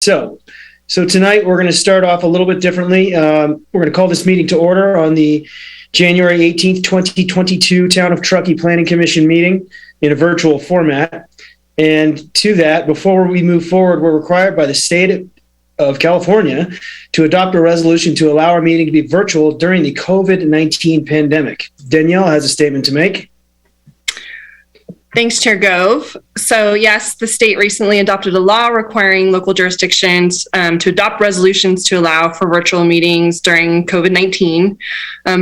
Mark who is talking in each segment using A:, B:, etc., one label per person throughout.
A: So tonight we're going to start off a little bit differently. We're going to call this meeting to order on the January 18th, 2022 Town of Truckee Planning Commission meeting in a virtual format. And to that, before we move forward, we're required by the state of California to adopt a resolution to allow our meeting to be virtual during the COVID-19 pandemic. Danielle has a statement to make.
B: Thanks, Chair Gove. So yes, the state recently adopted a law requiring local jurisdictions to adopt resolutions to allow for virtual meetings during COVID-19.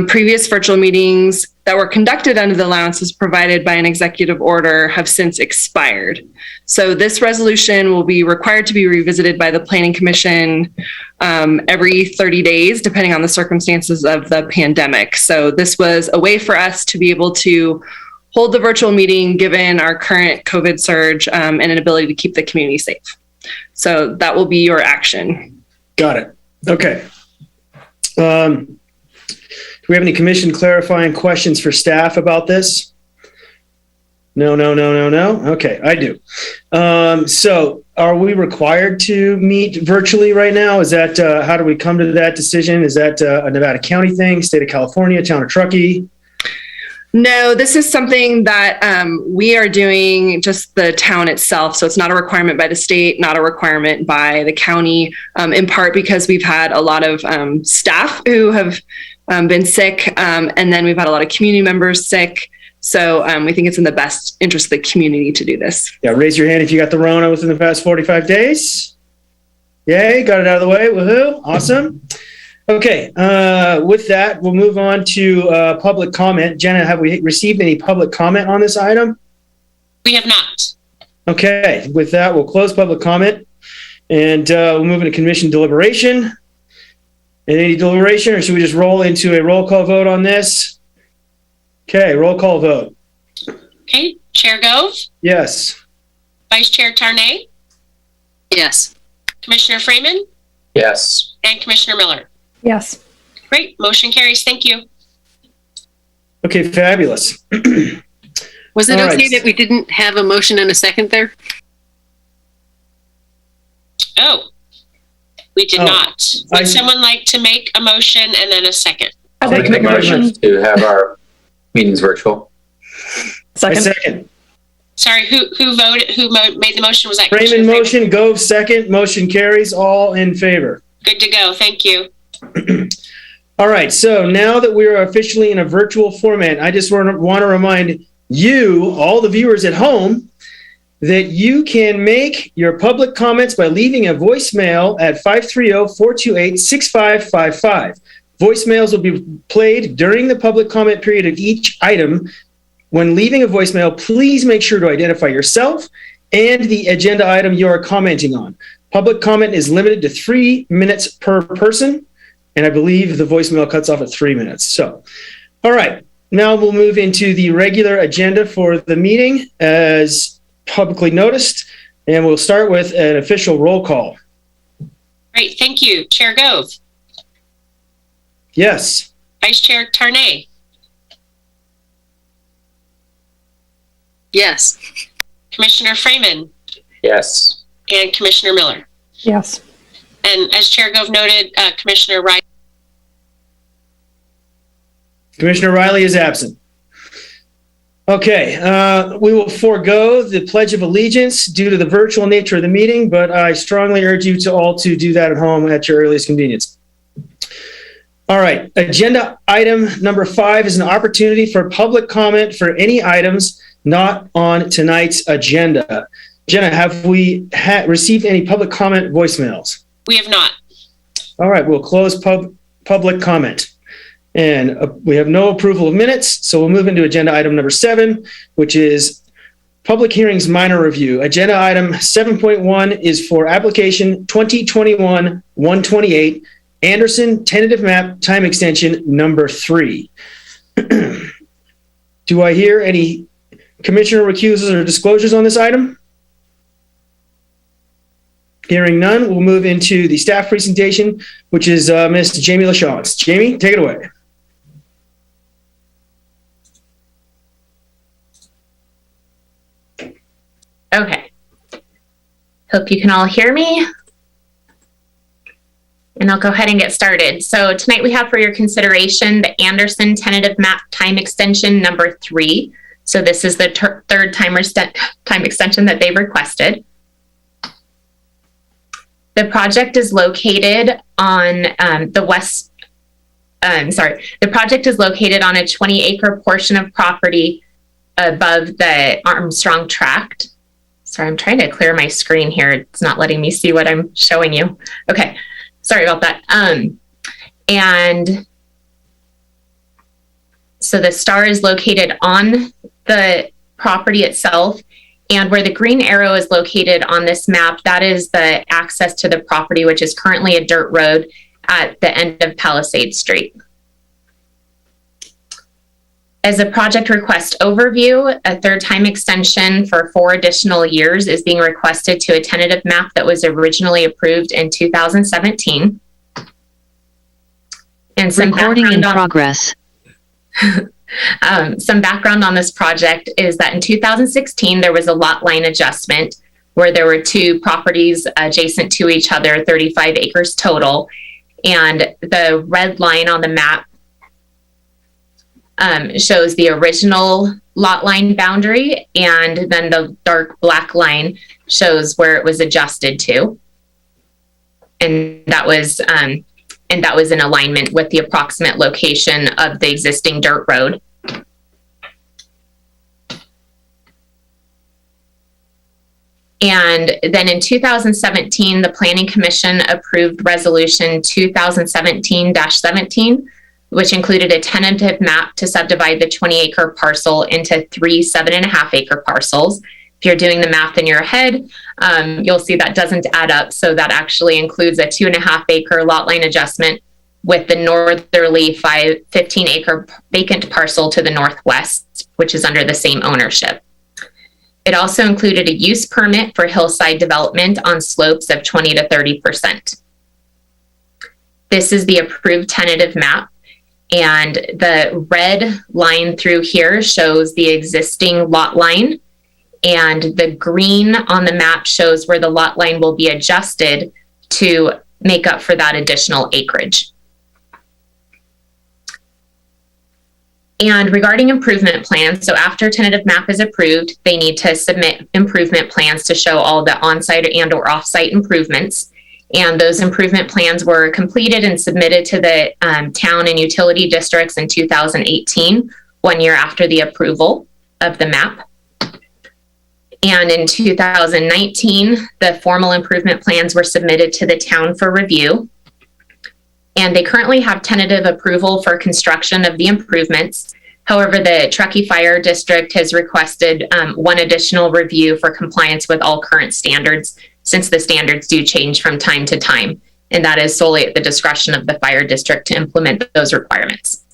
B: Previous virtual meetings that were conducted under the allowances provided by an executive order have since expired. So this resolution will be required to be revisited by the Planning Commission every 30 days, depending on the circumstances of the pandemic. So this was a way for us to be able to hold the virtual meeting given our current COVID surge and an ability to keep the community safe. So that will be your action. Got it. Okay. Do we have any commission clarifying questions for staff about this? No. Okay, I do. So are we required to meet virtually right now? Is that, how do we come to that decision? Is that a Nevada County thing, state of California, town of Truckee? No, this is something that we are doing, just the town itself. So it's not a requirement by the state, not a requirement by the county, in part because we've had a lot of staff who have been sick, and then we've had a lot of community members sick. So we think it's in the best interest of the community to do this. Yeah, raise your hand if you got the Rona within the past 45 days. Yay, got it out of the way. Woohoo, awesome. Okay, with that, we'll move on to public comment. Jenna, have we received any public comment on this item?
C: We have not.
A: Okay, with that, we'll close public comment and we'll move into commission deliberation. And any deliberation, or should we just roll into a roll call vote on this? Okay, roll call vote.
C: Okay, Chair Gove?
A: Yes.
C: Vice Chair Tarnay?
D: Yes.
C: Commissioner Freeman?
E: Yes.
C: And Commissioner Miller?
F: Yes.
C: Great, motion carries. Thank you.
A: Okay, fabulous.
D: Was it
A: All
D: okay
A: right.
D: that we didn't have a motion and a second there?
C: Oh, we did not. Would someone like to make a motion and then a second?
F: I'd
E: I'll
F: like to make a motion.
E: to have our meetings virtual.
A: I
F: Second.
A: second.
C: Sorry, who voted? Who made the motion? Was that
A: Freeman
C: Commissioner
A: motion, Gove second, motion carries, all in favor.
C: Good to go. Thank you.
A: All right, so now that we are officially in a virtual format, I just want to remind you, all the viewers at home, that you can make your public comments by leaving a voicemail at 530-428-6555. Voicemails will be played during the public comment period of each item. When leaving a voicemail, please make sure to identify yourself and the agenda item you are commenting on. Public comment is limited to 3 minutes per person, and I believe the voicemail cuts off at 3 minutes. So, all right, now we'll move into the regular agenda for the meeting as publicly noticed, and we'll start with an official roll call.
C: Great. Thank you. Chair Gove?
A: Yes.
C: Vice Chair Tarnay?
D: Yes.
C: Commissioner Freeman?
E: Yes.
C: And Commissioner Miller?
F: Yes.
C: And as Chair Gove noted, Commissioner Wright?
A: Commissioner Riley is absent. Okay, we will forego the Pledge of Allegiance due to the virtual nature of the meeting, but I strongly urge you to all to do that at home at your earliest convenience. All right, agenda item number 5 is an opportunity for public comment for any items not on tonight's agenda. Jenna, have we received any public comment voicemails?
C: We have not.
A: All right, we'll close public comment. And we have no approval of minutes, so we'll move into agenda item number 7, which is public hearings minor review. Agenda item 7.1 is for application 2021-128, Anderson Tentative Map Time Extension number 3. Do I hear any commissioner recusals or disclosures on this item? Hearing none, we'll move into the staff presentation, which is Ms. Jamie LaChance. Jamie, take it away.
G: Okay. Hope you can all hear me.
F: And I'll go ahead and get started. So tonight we have for your consideration the Anderson Tentative Map Time Extension number 3. So this is the third time extension that they've requested. The project is located on the project is located on a 20-acre portion of property above the Armstrong Tract. Sorry, I'm trying to clear my screen here. It's not letting me see what I'm showing you. Okay. Sorry about that. And so the star is located on the property itself, and where the green arrow is located on this map, that is the access to the property, which is currently a dirt road at the end of Palisade Street. As a project request overview, a third time extension for 4 additional years is being requested to a tentative map that was originally approved in 2017. And some
G: recording in progress.
F: Some background on this project is that in 2016, there was a lot line adjustment where there were 2 properties adjacent to each other, 35 acres total. And the red line on the map shows the original lot line boundary, and then the dark black line shows where it was adjusted to. And that was in alignment with the approximate location of the existing dirt road. And then in 2017, the Planning Commission approved Resolution 2017-17, which included a tentative map to subdivide the 20-acre parcel into 3 7.5-acre parcels. If you're doing the math in your head, you'll see that doesn't add up. So that actually includes a 2.5-acre lot line adjustment with the northerly 15-acre vacant parcel to the northwest, which is under the same ownership. It also included a use permit for hillside development on slopes of 20 to 30%. This is the approved tentative map. And the red line through here shows the existing lot line, and the green on the map shows where the lot line will be adjusted to make up for that additional acreage. And regarding improvement plans, so after tentative map is approved, they need to submit improvement plans to show all the on-site and or off-site improvements. And those improvement plans were completed and submitted to the town and utility districts in 2018, 1 year after the approval of the map. And in 2019, the formal improvement plans were submitted to the town for review. And they currently have tentative approval for construction of the improvements. However, the Truckee Fire District has requested 1 additional review for compliance with all current standards, since the standards do change from time to time, and that is solely at the discretion of the fire district to implement those requirements.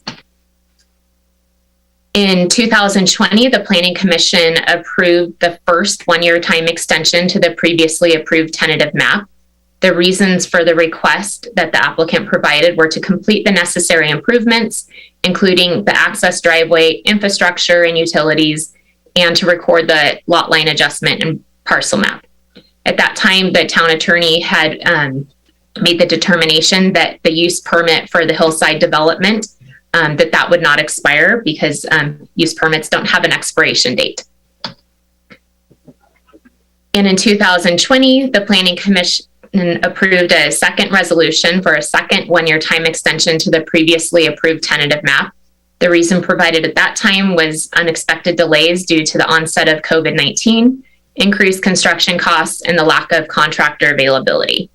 F: In 2020, the Planning Commission approved the first 1-year time extension to the previously approved tentative map. The reasons for the request that the applicant provided were to complete the necessary improvements, including the access driveway, infrastructure, and utilities, and to record the lot line adjustment and parcel map. At that time, the town attorney had made the determination that the use permit for the hillside development, that would not expire because use permits don't have an expiration date. And in 2020, the Planning Commission approved a second resolution for a second 1-year time extension to the previously approved tentative map. The reason provided at that time was unexpected delays due to the onset of COVID-19, increased construction costs, and the lack of contractor availability.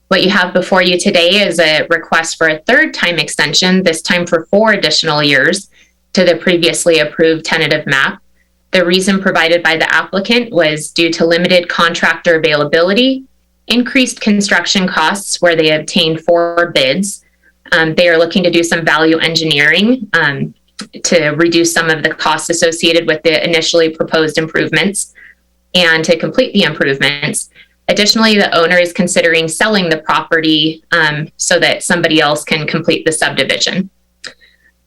F: What you have before you today is a request for a third time extension, this time for 4 additional years, to the previously approved tentative map. The reason provided by the applicant was due to limited contractor availability, increased construction costs where they obtained 4 bids. They are looking to do some value engineering to reduce some of the costs associated with the initially proposed improvements and to complete the improvements. Additionally, the owner is considering selling the property so that somebody else can complete the subdivision.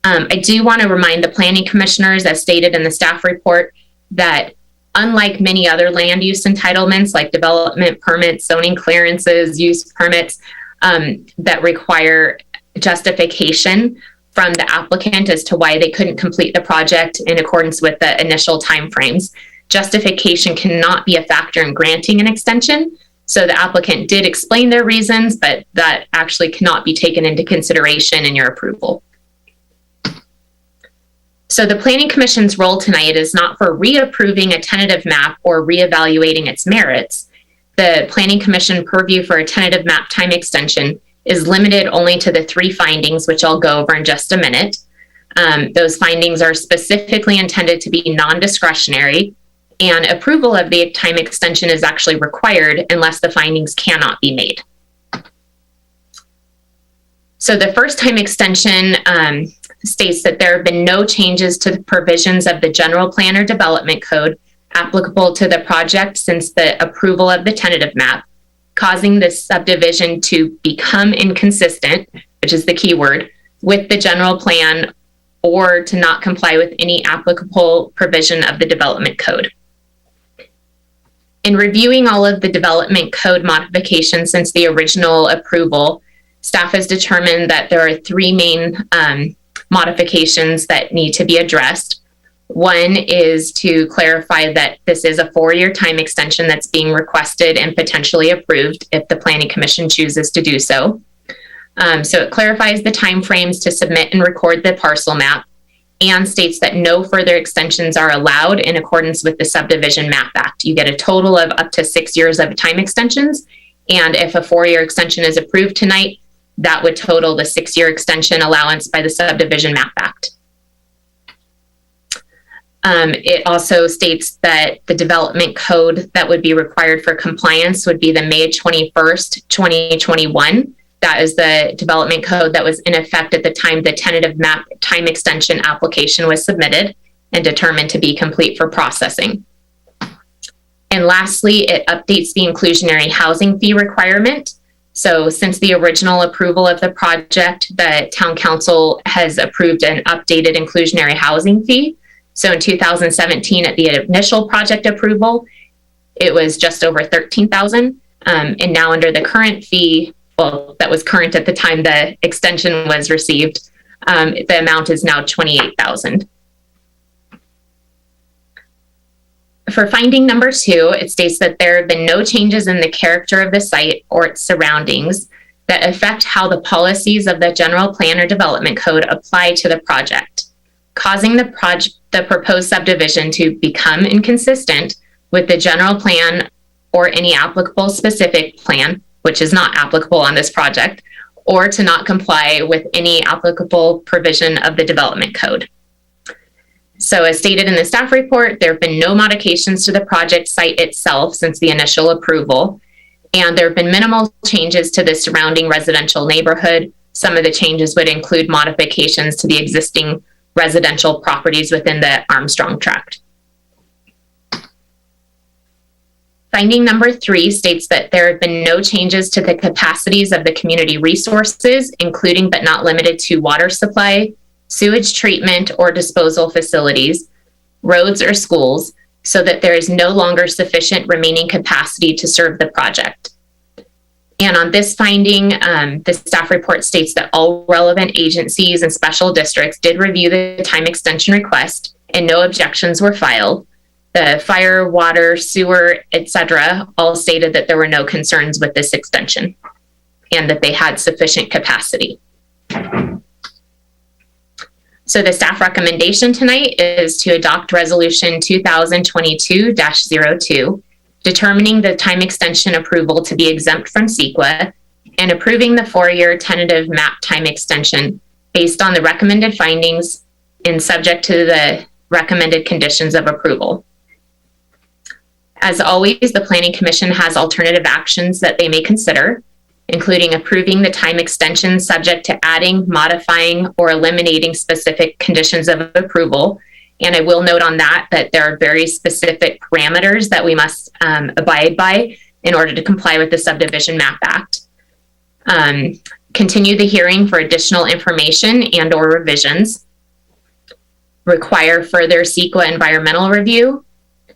F: I do want to remind the planning commissioners, as stated in the staff report, that unlike many other land use entitlements like development permits, zoning clearances, use permits that require justification from the applicant as to why they couldn't complete the project in accordance with the initial timeframes. Justification cannot be a factor in granting an extension. So the applicant did explain their reasons, but that actually cannot be taken into consideration in your approval. So the Planning Commission's role tonight is not for reapproving a tentative map or reevaluating its merits. The Planning Commission purview for a tentative map time extension is limited only to the 3 findings, which I'll go over in just a minute. Those findings are specifically intended to be non-discretionary, and approval of the time extension is actually required unless the findings cannot be made. So the first time extension states that there have been no changes to the provisions of the General Plan or Development Code applicable to the project since the approval of the tentative map, causing this subdivision to become inconsistent, which is the key word, with the general plan or to not comply with any applicable provision of the development code. In reviewing all of the development code modifications since the original approval, staff has determined that there are 3 main modifications that need to be addressed. One is to clarify that this is a 4-year time extension that's being requested and potentially approved if the Planning Commission chooses to do so. So it clarifies the timeframes to submit and record the parcel map and states that no further extensions are allowed in accordance with the Subdivision Map Act. You get a total of up to 6 years of time extensions. And if a 4-year extension is approved tonight, that would total the 6-year extension allowance by the Subdivision Map Act. It also states that the development code that would be required for compliance would be the May 21st, 2021. That is the development code that was in effect at the time the tentative map time extension application was submitted and determined to be complete for processing. And lastly, it updates the inclusionary housing fee requirement. So since the original approval of the project, the Town Council has approved an updated inclusionary housing fee. So in 2017, at the initial project approval, it was just over $13,000. And now under the current fee, well, that was current at the time the extension was received, the amount is now $28,000. For finding number 2, it states that there have been no changes in the character of the site or its surroundings that affect how the policies of the General Plan or Development Code apply to the project, causing the proposed subdivision to become inconsistent with the general plan or any applicable specific plan, which is not applicable on this project, or to not comply with any applicable provision of the development code. So as stated in the staff report, there have been no modifications to the project site itself since the initial approval, and there have been minimal changes to the surrounding residential neighborhood. Some of the changes would include modifications to the existing residential properties within the Armstrong tract. Finding number 3 states that there have been no changes to the capacities of the community resources, including but not limited to water supply, sewage treatment or disposal facilities, roads or schools, so that there is no longer sufficient remaining capacity to serve the project. And on this finding, the staff report states that all relevant agencies and special districts did review the time extension request and no objections were filed. The fire, water, sewer, etc., all stated that there were no concerns with this extension and that they had sufficient capacity. So the staff recommendation tonight is to adopt Resolution 2022-02, determining the time extension approval to be exempt from CEQA and approving the 4-year tentative map time extension based on the recommended findings and subject to the recommended conditions of approval. As always, the Planning Commission has alternative actions that they may consider, including approving the time extension subject to adding, modifying, or eliminating specific conditions of approval. And I will note on that there are very specific parameters that we must abide by in order to comply with the Subdivision Map Act. Continue the hearing for additional information and or revisions. Require further CEQA environmental review.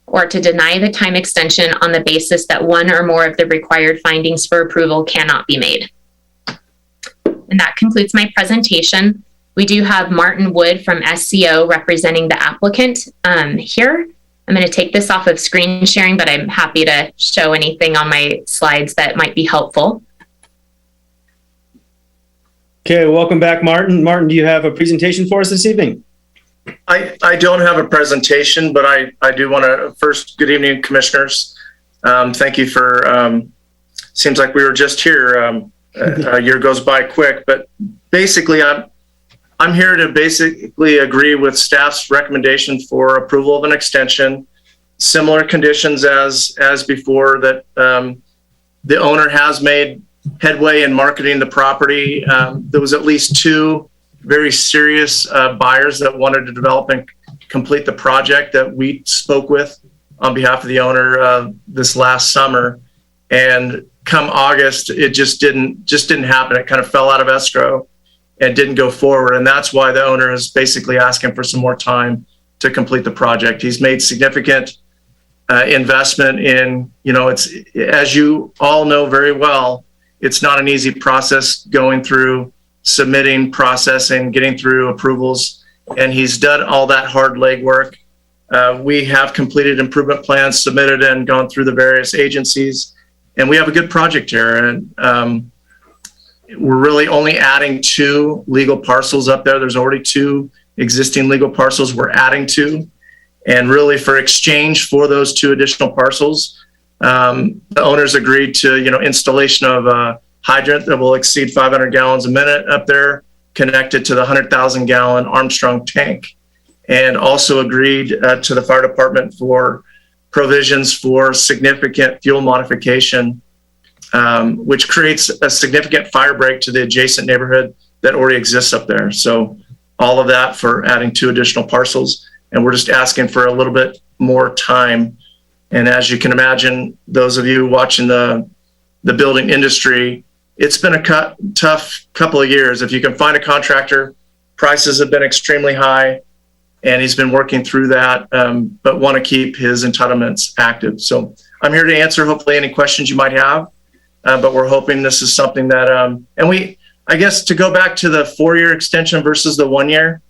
F: or to deny the time extension on the basis that one or more of the required findings for approval cannot be made. And that concludes my presentation. We do have Martin Wood from SCO representing the applicant here. I'm going to take this off of screen sharing, but I'm happy to show anything on my slides that might be helpful.
A: Okay, welcome back, Martin. Martin, do you have a presentation for us this evening?
G: I don't have a presentation, but I do want to first, good evening, commissioners. Thank you for, seems like we were just here. A year goes by quick, but basically I'm here to basically agree with staff's recommendation for approval of an extension, similar conditions as before, that the owner has made headway in marketing the property. There was at least two very serious buyers that wanted to develop and complete the project that we spoke with on behalf of the owner this last summer. And come August, it just didn't happen. It kind of fell out of escrow and didn't go forward. And that's why the owner is basically asking for some more time to complete the project. He's made significant investment in, it's, as you all know very well, it's not an easy process going through submitting, processing, getting through approvals. And he's done all that hard legwork. We have completed improvement plans, submitted and gone through the various agencies. And we have a good project here. And we're really only adding 2 legal parcels up there. There's already 2 existing legal parcels we're adding to. And really for exchange for those 2 additional parcels, the owners agreed to, installation of a hydrant that will exceed 500 gallons a minute up there, connected to the 100,000 gallon Armstrong tank. And also agreed to the fire department for provisions for significant fuel modification, which creates a significant fire break to the adjacent neighborhood that already exists up there. So all of that for adding 2 additional parcels. And we're just asking for a little bit more time. And as you can imagine, those of you watching the building industry, it's been a tough couple of years. If you can find a contractor, prices have been extremely high. And he's been working through that, but want to keep his entitlements active. So I'm here to answer hopefully any questions you might have, but we're hoping this is something that, and I guess to go back to the 4-year extension versus the 1 year,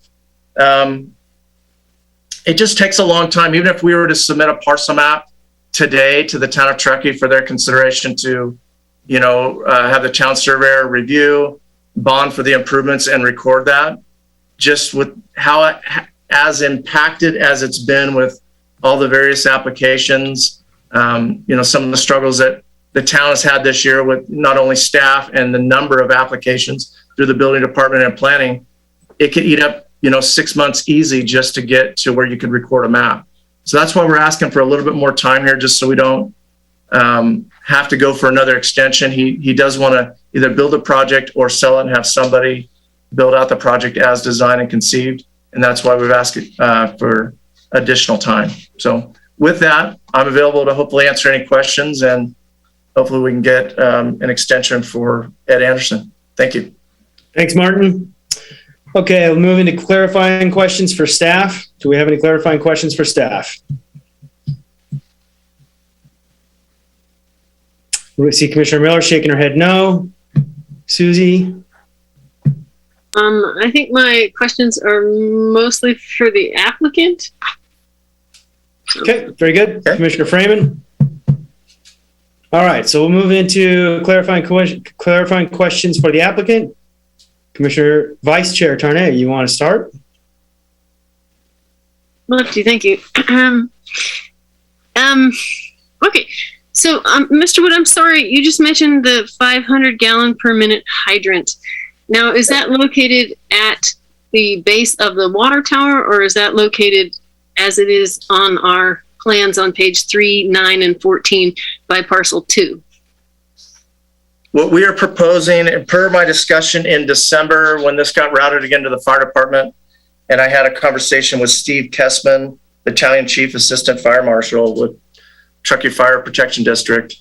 G: it just takes a long time. Even if we were to submit a parcel map today to the town of Truckee for their consideration to, have the town surveyor review, bond for the improvements and record that, just with how as impacted as it's been with all the various applications, some of the struggles that the town has had this year with not only staff and the number of applications through the building department and planning, it could eat up, 6 months easy just to get to where you could record a map. So that's why we're asking for a little bit more time here, just so we don't have to go for another extension. He does want to either build a project or sell it and have somebody build out the project as designed and conceived. And that's why we've asked for additional time. So with that, I'm available to hopefully answer any questions, and hopefully we can get an extension for Ed Anderson. Thank you.
A: Thanks, Martin. Okay, we'll move into clarifying questions for staff. Do we have any clarifying questions for staff? We see Commissioner Miller shaking her head no. Susie?
D: I think my questions are mostly for the applicant.
A: Okay, very good.
G: Okay.
A: Commissioner Freeman? All right, so we'll move into clarifying questions for the applicant. Commissioner Vice Chair Tarnay, you want to start?
D: Lefty, thank you. Okay, so Mr. Wood, I'm sorry, you just mentioned the 500 gallon per minute hydrant. Now, is that located at the base of the water tower, or is that located as it is on our plans on page 3, 9, and 14 by parcel 2?
G: What we are proposing, and per my discussion in December when this got routed again to the fire department, and I had a conversation with Steve Kessman, Battalion Chief Assistant Fire Marshal with Truckee Fire Protection District.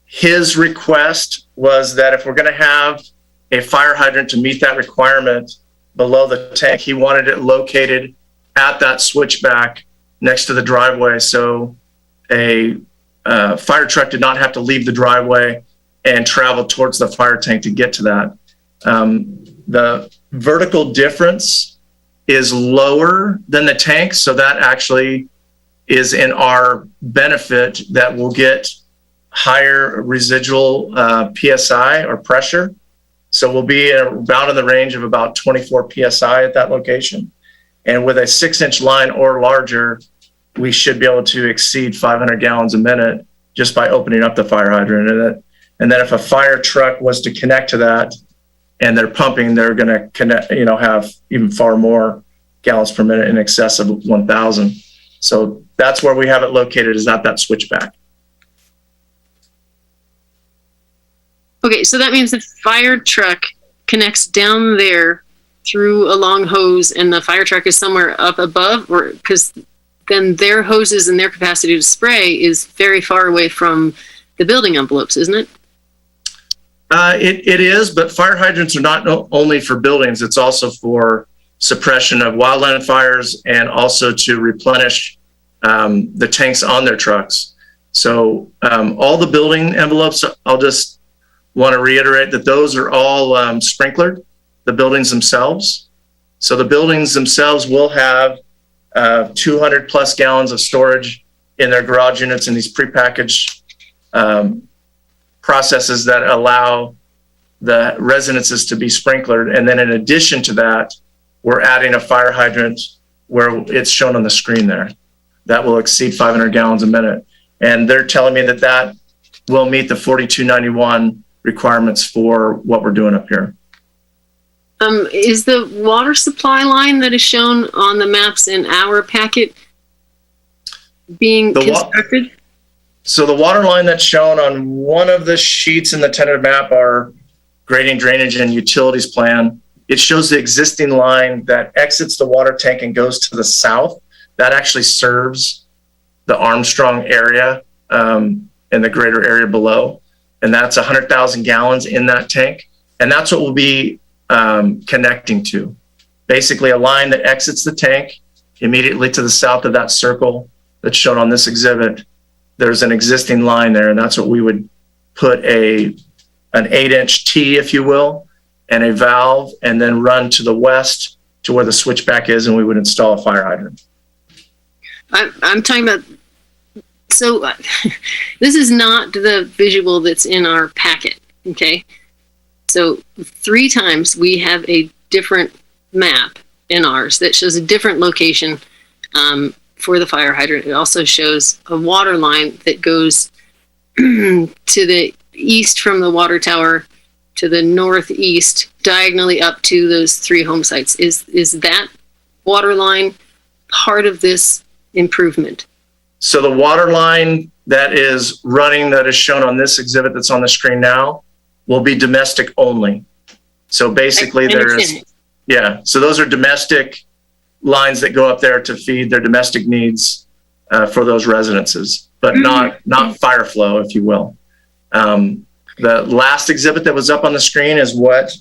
G: His request was that if we're going to have a fire hydrant to meet that requirement below the tank, he wanted it located at that switchback next to the driveway, so a fire truck did not have to leave the driveway and travel towards the fire tank to get to that. The vertical difference is lower than the tank, so that actually is in our benefit, that we'll get higher residual PSI or pressure. So we'll be about in the range of about 24 PSI at that location. And with a 6-inch line or larger, we should be able to exceed 500 gallons a minute just by opening up the fire hydrant. And then if a fire truck was to connect to that and they're pumping, they're going to connect, have even far more gallons per minute, in excess of 1,000. So that's where we have it located, is at that switchback.
D: Okay, so that means the fire truck connects down there through a long hose, and the fire truck is somewhere up above, or because then their hoses and their capacity to spray is very far away from the building envelopes, isn't it?
G: It is, but fire hydrants are not only for buildings, it's also for suppression of wildland fires and also to replenish the tanks on their trucks. So all the building envelopes, I'll just want to reiterate that those are all sprinklered, the buildings themselves. So the buildings themselves will have 200 plus gallons of storage in their garage units in these prepackaged processes that allow the residences to be sprinklered. And then in addition to that, we're adding a fire hydrant where it's shown on the screen there that will exceed 500 gallons a minute. And they're telling me that that will meet the 4291 requirements for what we're doing up here.
D: Is the water supply line that is shown on the maps in our packet being constructed?
G: So the water line that's shown on one of the sheets in the tentative map, our grading, drainage, and utilities plan, it shows the existing line that exits the water tank and goes to the south. That actually serves the Armstrong area and the greater area below. And that's 100,000 gallons in that tank. And that's what we'll be connecting to. Basically a line that exits the tank immediately to the south of that circle that's shown on this exhibit. There's an existing line there, and that's what we would put an 8-inch T, if you will, and a valve, and then run to the west to where the switchback is, and we would install a fire hydrant.
D: I'm talking about, so this is not the visual that's in our packet, okay? So 3 times we have a different map in ours that shows a different location for the fire hydrant. It also shows a water line that goes to the east from the water tower to the northeast, diagonally up to those 3 home sites. Is that water line part of this improvement?
G: So the water line that is running, that is shown on this exhibit that's on the screen now, will be domestic only. So basically so those are domestic lines that go up there to feed their domestic needs for those residences, but not fire flow, if you will. The last exhibit that was up on the screen is what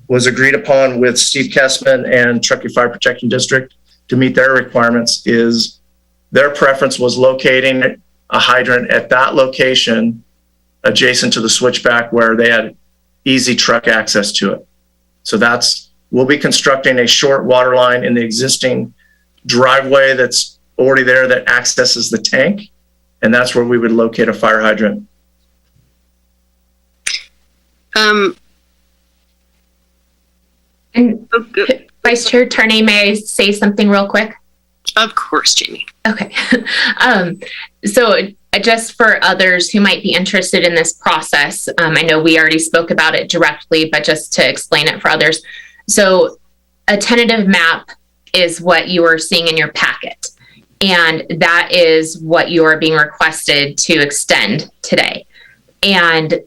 G: was agreed upon with Steve Kessman and Truckee Fire Protection District to meet their requirements. Is their preference was locating a hydrant at that location adjacent to the switchback where they had easy truck access to it. So we'll be constructing a short water line in the existing driveway that's already there that accesses the tank. And that's where we would locate a fire hydrant.
F: And Vice Chair Turney, may I say something real quick?
D: Of course, Jamie.
F: Okay. So just for others who might be interested in this process, I know we already spoke about it directly, but just to explain it for others. So a tentative map is what you are seeing in your packet, and that is what you are being requested to extend today. And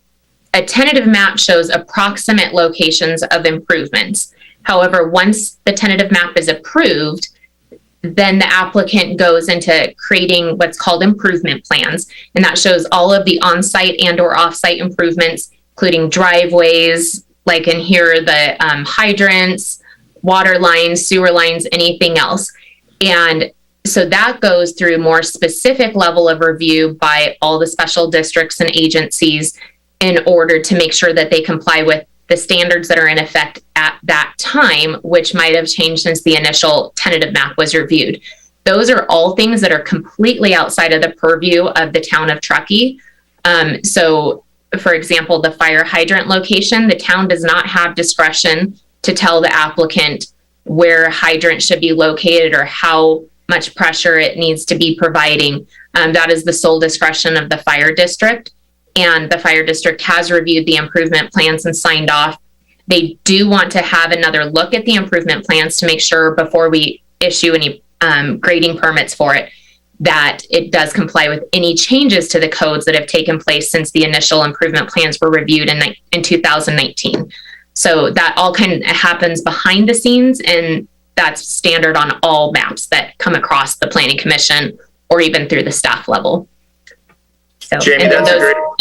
F: a tentative map shows approximate locations of improvements. However, once the tentative map is approved, then the applicant goes into creating what's called improvement plans. And that shows all of the on-site and or off-site improvements, including driveways, like in here, the hydrants, water lines, sewer lines, anything else. And So that goes through more specific level of review by all the special districts and agencies in order to make sure that they comply with the standards that are in effect at that time, which might have changed since the initial tentative map was reviewed. Those are all things that are completely outside of the purview of the town of Truckee. So, for example, the fire hydrant location, the town does not have discretion to tell the applicant where hydrant should be located or how much pressure it needs to be providing. That is the sole discretion of the fire district. And the fire district has reviewed the improvement plans and signed off. They do want to have another look at the improvement plans to make sure before we issue any grading permits for it, that it does comply with any changes to the codes that have taken place since the initial improvement plans were reviewed in 2019. So that all kind of happens behind the scenes, and that's standard on all maps that come across the planning commission or even through the staff level. So,
G: Jamie,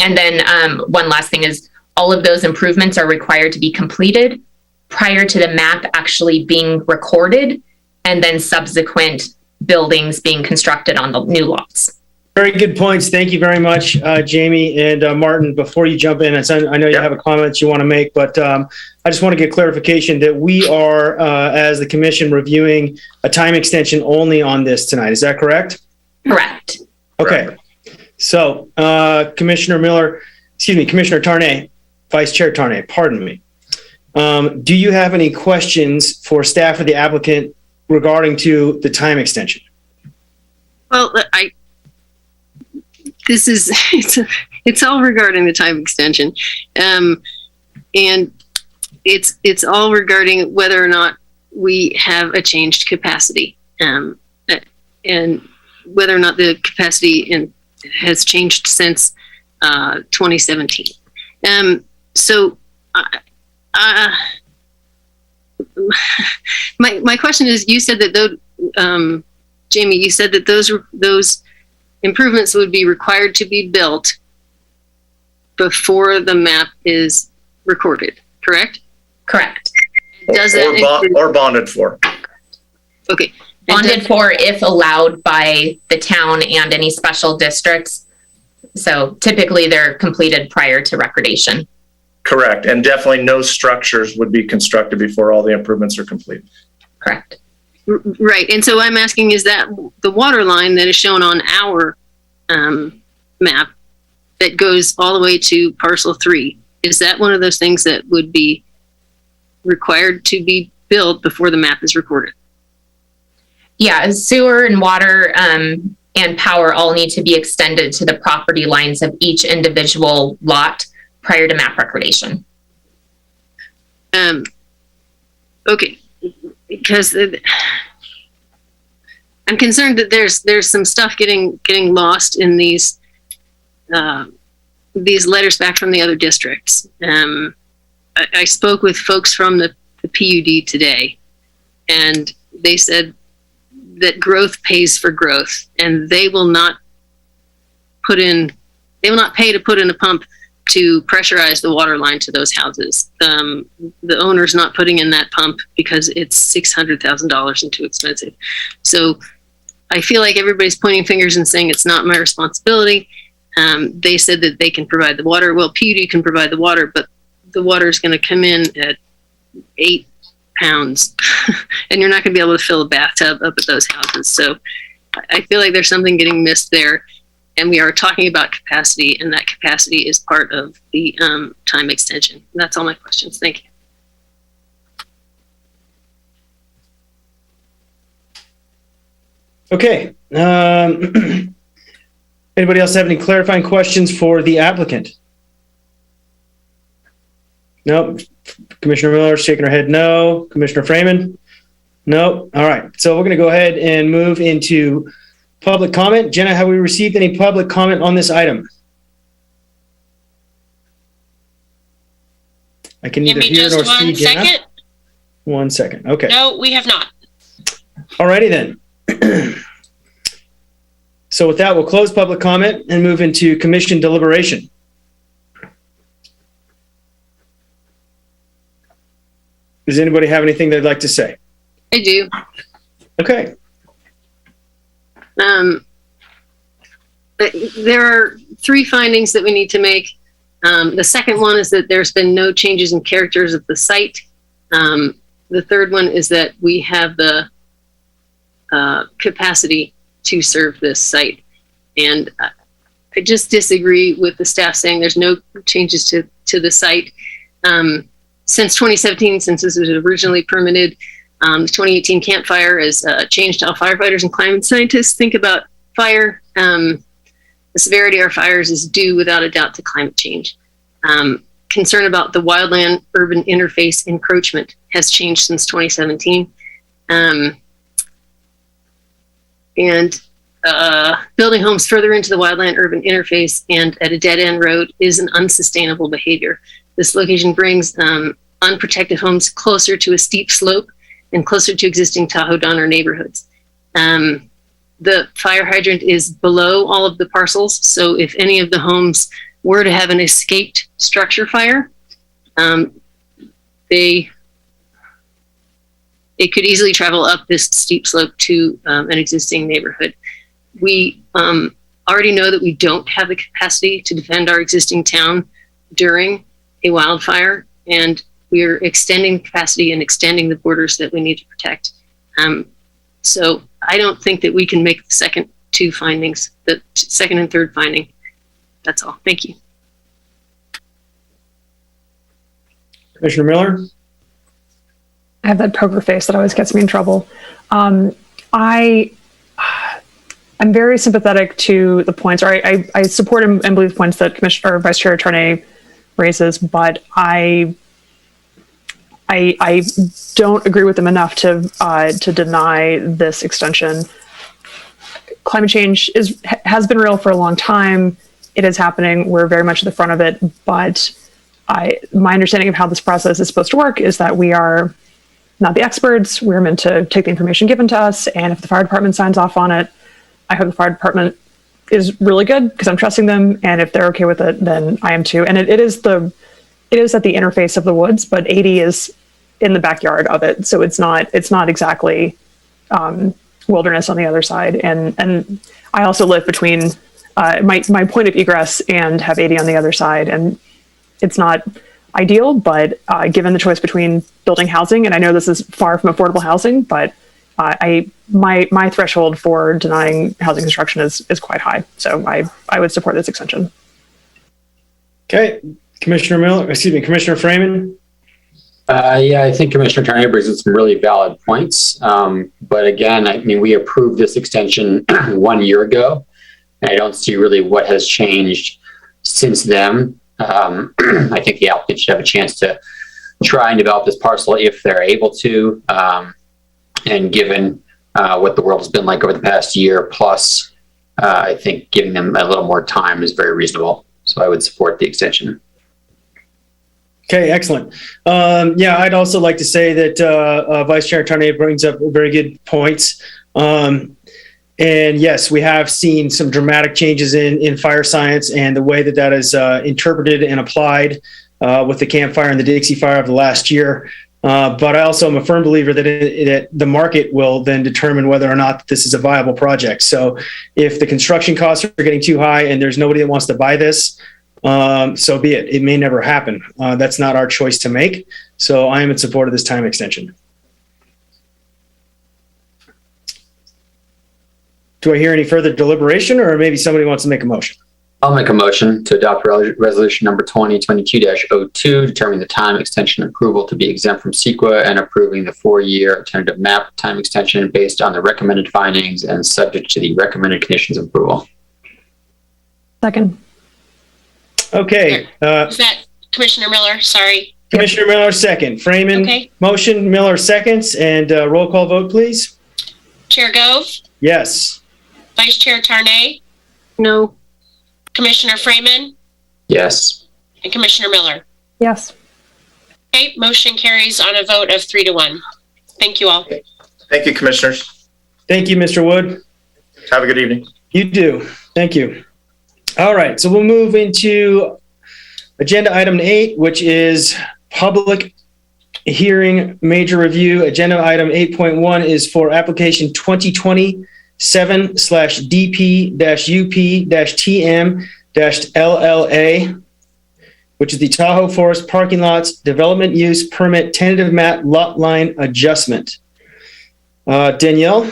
F: and then one last thing is all of those improvements are required to be completed prior to the map actually being recorded and then subsequent buildings being constructed on the new lots.
A: Very good points. Thank you very much, Jamie and Martin. Before you jump in, I know you have a comment you want to make, but I just want to get clarification that we are, as the commission, reviewing a time extension only on this tonight. Is that correct?
F: Correct.
A: Okay.
G: Correct.
A: So, Commissioner Tarnay, Vice Chair Tarnay, pardon me. Do you have any questions for staff or the applicant regarding to the time extension?
D: Well, it's all regarding the time extension. And it's all regarding whether or not we have a changed capacity. And whether or not the capacity has changed since 2017. So my question is, you said that Jamie, you said that those improvements would be required to be built before the map is recorded, correct?
F: Correct.
D: Does that
G: or bonded for?
D: Okay.
F: Bonded for if allowed by the town and any special districts. So typically they're completed prior to recordation.
G: Correct. And definitely no structures would be constructed before all the improvements are complete.
F: Correct.
D: Right. And so I'm asking, is that the water line that is shown on our map that goes all the way to parcel 3, is that one of those things that would be required to be built before the map is recorded?
F: Yeah, sewer and water and power all need to be extended to the property lines of each individual lot prior to map recordation.
D: Okay, because I'm concerned that there's some stuff getting lost in these letters back from the other districts. I spoke with folks from the PUD today, and they said that growth pays for growth, and they will not pay to put in a pump to pressurize the water line to those houses. The owner's not putting in that pump because it's $600,000 and too expensive. So I feel like everybody's pointing fingers and saying it's not my responsibility. They said that they can provide the water. Well, PUD can provide the water, but the water is going to come in at 8 pounds and you're not going to be able to fill a bathtub up at those houses. So I feel like there's something getting missed there, and we are talking about capacity, and that capacity is part of the time extension. And that's all my questions. Thank you.
A: Okay. Anybody else have any clarifying questions for the applicant? Nope. Commissioner Miller shaking her head no. Commissioner Freeman? No. All right. So we're going to go ahead and move into public comment. Jenna, have we received any public comment on this item? I can neither hear nor see Jenna.
C: Second?
A: 1 second. Okay.
C: No, we have not.
A: All righty then. So with that, we'll close public comment and move into commission deliberation. Does anybody have anything they'd like to say?
D: I do.
A: Okay.
D: There are 3 findings that we need to make. The second one is that there's been no changes in characters of the site. The third one is that we have the capacity to serve this site. And I just disagree with the staff saying there's no changes to the site. Since 2017, since this was originally permitted, the 2018 Camp Fire has changed how firefighters and climate scientists think about fire. The severity of our fires is due without a doubt to climate change. Concern about the wildland-urban interface encroachment has changed since 2017. Building homes further into the wildland-urban interface and at a dead-end road is an unsustainable behavior. This location brings unprotected homes closer to a steep slope and closer to existing Tahoe Donner neighborhoods. The fire hydrant is below all of the parcels, so if any of the homes were to have an escaped structure fire, it could easily travel up this steep slope to an existing neighborhood. We already know that we don't have the capacity to defend our existing town during a wildfire, and we're extending capacity and extending the borders that we need to protect. So I don't think that we can make the second 2 findings, the second and third finding. That's all. Thank you.
A: Commissioner Miller?
H: I have that poker face that always gets me in trouble. I'm very sympathetic to the points, or I support and believe the points that Commissioner or Vice Chair Tarnay raises, but I don't agree with them enough to deny this extension. Climate change has been real for a long time. It is happening. We're very much at the front of it, but my understanding of how this process is supposed to work is that we are not the experts. We're meant to take the information given to us, and if the fire department signs off on it, I hope the fire department is really good because I'm trusting them, and if they're okay with it, then I am too. And it is at the interface of the woods, but 80 is in the backyard of it, so it's not exactly wilderness on the other side. And I also live between my point of egress and have 80 on the other side, and it's not ideal, but given the choice between building housing, and I know this is far from affordable housing, but my threshold for denying housing construction is quite high. So I would support this extension.
A: Okay, Commissioner Freeman?
E: Yeah, I think Commissioner Tarnay brings some really valid points. But again, I mean, we approved this extension 1 year ago, and I don't see really what has changed since then. I think the applicant should have a chance to try and develop this parcel if they're able to. And given what the world has been like over the past year plus, I think giving them a little more time is very reasonable. So I would support the extension.
A: Okay, excellent. Yeah, I'd also like to say that Vice Chair Tarnay brings up very good points. And yes, we have seen some dramatic changes in fire science and the way that is interpreted and applied with the Camp Fire and the Dixie Fire of the last year. But I also am a firm believer that the market will then determine whether or not this is a viable project. So if the construction costs are getting too high and there's nobody that wants to buy this, so be it. It may never happen. That's not our choice to make. So I am in support of this time extension. Do I hear any further deliberation, or maybe somebody wants to make a motion?
E: I'll make a motion to adopt resolution number 2022-02, determining the time extension approval to be exempt from CEQA and approving the 4-year tentative map time extension based on the recommended findings and subject to the recommended conditions of approval.
H: Second.
A: Okay.
C: Is that Commissioner Miller? Sorry.
A: Commissioner Miller, second. Freeman,
C: Okay.
A: motion. Miller, seconds. And roll call vote, please.
C: Chair Gove?
A: Yes.
C: Vice Chair Tarnay?
D: No.
C: Commissioner Freeman?
E: Yes.
C: And Commissioner Miller?
H: Yes.
C: Okay, motion carries on a vote of 3-1. Thank you all.
G: Thank you, commissioners.
A: Thank you, Mr. Wood.
G: Have a good evening.
A: You do. Thank you. All right. So we'll move into agenda item 8, which is public hearing major review. Agenda item 8.1 is for application 7/DP-UP-TM-LLA, which is the Tahoe Forest Parking Lots Development Use Permit Tentative Map Lot Line Adjustment. Danielle?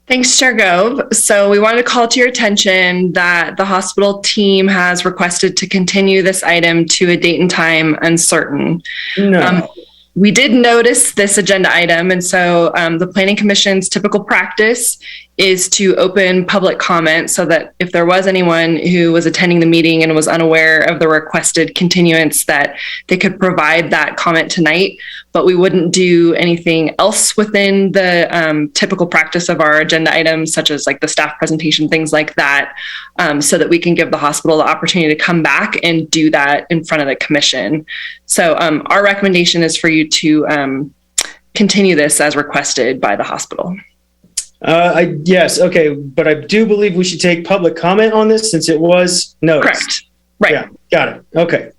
B: Thanks, Chair Gove. So we wanted to call to your attention that the hospital team has requested to continue this item to a date and time uncertain.
A: No.
B: We did notice this agenda item, and so the Planning Commission's typical practice is to open public comment so that if there was anyone who was attending the meeting and was unaware of the requested continuance, that they could provide that comment tonight. But we wouldn't do anything else within the typical practice of our agenda items, such as like the staff presentation, things like that, so that we can give the hospital the opportunity to come back and do that in front of the commission. So our recommendation is for you to continue this as requested by the hospital.
A: Yes, okay, but I do believe we should take public comment on this since it was noticed.
B: Correct. Right.
A: Yeah, got it. Okay.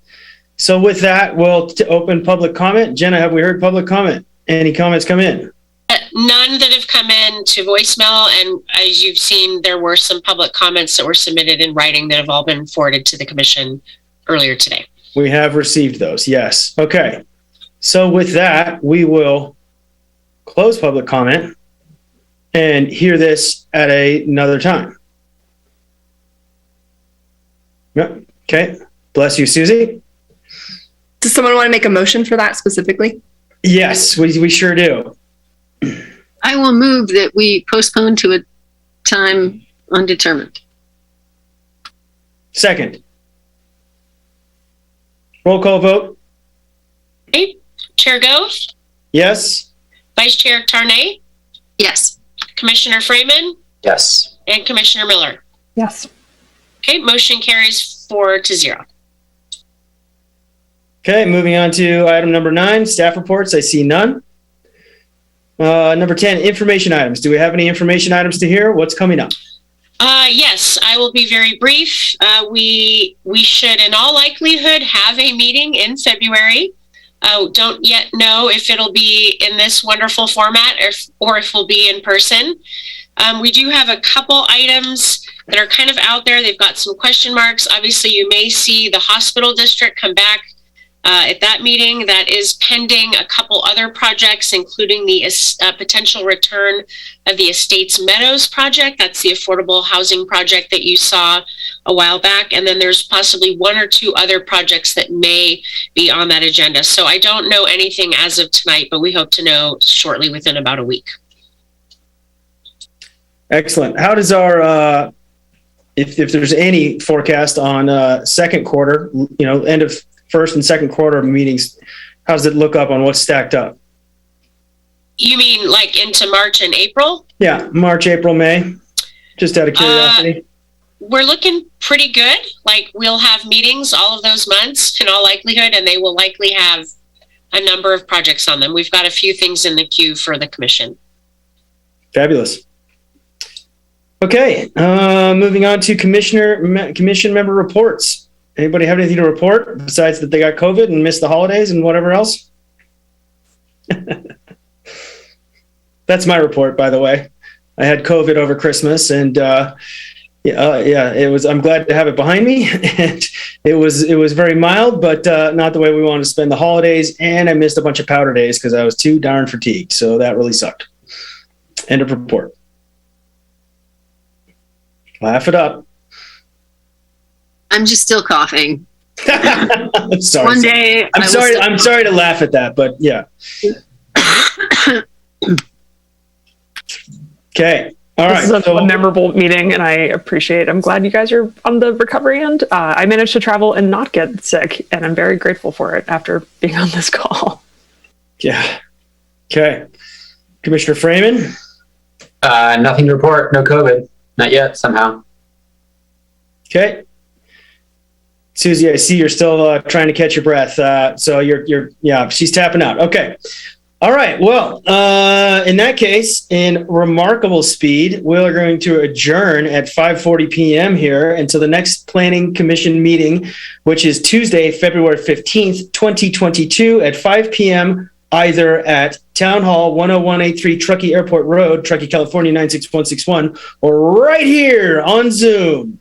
A: So with that, we'll open public comment. Jenna, have we heard public comment? Any comments come in?
C: None that have come in to voicemail, and as you've seen, there were some public comments that were submitted in writing that have all been forwarded to the commission earlier today.
A: We have received those, yes. Okay. So with that, we will close public comment and hear this at another time. Yep. Okay. Bless you, Susie.
B: Does someone want to make a motion for that specifically?
A: Yes, we sure do.
D: I will move that we postpone to a time undetermined.
A: Second. Roll call vote.
C: Okay. Chair Gove,
A: Yes.
C: Vice Chair Tarnay,
D: Yes.
C: Commissioner Freeman,
E: Yes.
C: and Commissioner Miller.
H: Yes.
C: Okay, motion carries 4-0.
A: Okay, moving on to item number 9, staff reports. I see none. Number 10, information items. Do we have any information items to hear? What's coming up?
C: Yes, I will be very brief. We should, in all likelihood, have a meeting in February. Don't yet know if it'll be in this wonderful format or if we'll be in person. We do have a couple items that are kind of out there. They've got some question marks. Obviously, you may see the hospital district come back at that meeting. That is pending a couple other projects, including the potential return of the Estates Meadows project. That's the affordable housing project that you saw a while back. And then there's possibly 1 or 2 other projects that may be on that agenda. So I don't know anything as of tonight, but we hope to know shortly, within about a week.
A: Excellent. How does our, if there's any forecast on second quarter, end of first and second quarter meetings, how does it look up on what's stacked up?
C: You mean like into March and April?
A: Yeah, March, April, May, just out of curiosity.
C: We're looking pretty good. Like, we'll have meetings all of those months in all likelihood, and they will likely have a number of projects on them. We've got a few things in the queue for the commission.
A: Fabulous. Okay, moving on to commission member reports. Anybody have anything to report besides that they got COVID and missed the holidays and whatever else? That's my report, by the way. I had COVID over Christmas, and it was. I'm glad to have it behind me. And it was very mild, but not the way we wanted to spend the holidays. And I missed a bunch of powder days because I was too darn fatigued. So that really sucked. End of report. Laugh it up.
D: I'm just still coughing.
A: I'm sorry.
D: One day.
A: I'm sorry to laugh at that, but yeah. Okay. All right.
H: This is a memorable meeting, and I'm glad you guys are on the recovery end. I managed to travel and not get sick, and I'm very grateful for it after being on this call.
A: Yeah. Okay. Commissioner Freeman?
E: Nothing to report. No COVID. Not yet, somehow.
A: Okay. Susie, I see you're still trying to catch your breath. So she's tapping out. Okay. All right. Well, in that case, in remarkable speed, we're going to adjourn at 5:40 p.m. here until the next Planning Commission meeting, which is Tuesday, February 15th, 2022 at 5 p.m. either at Town Hall, 10183 Truckee Airport Road, Truckee, California, 96161, or right here on Zoom.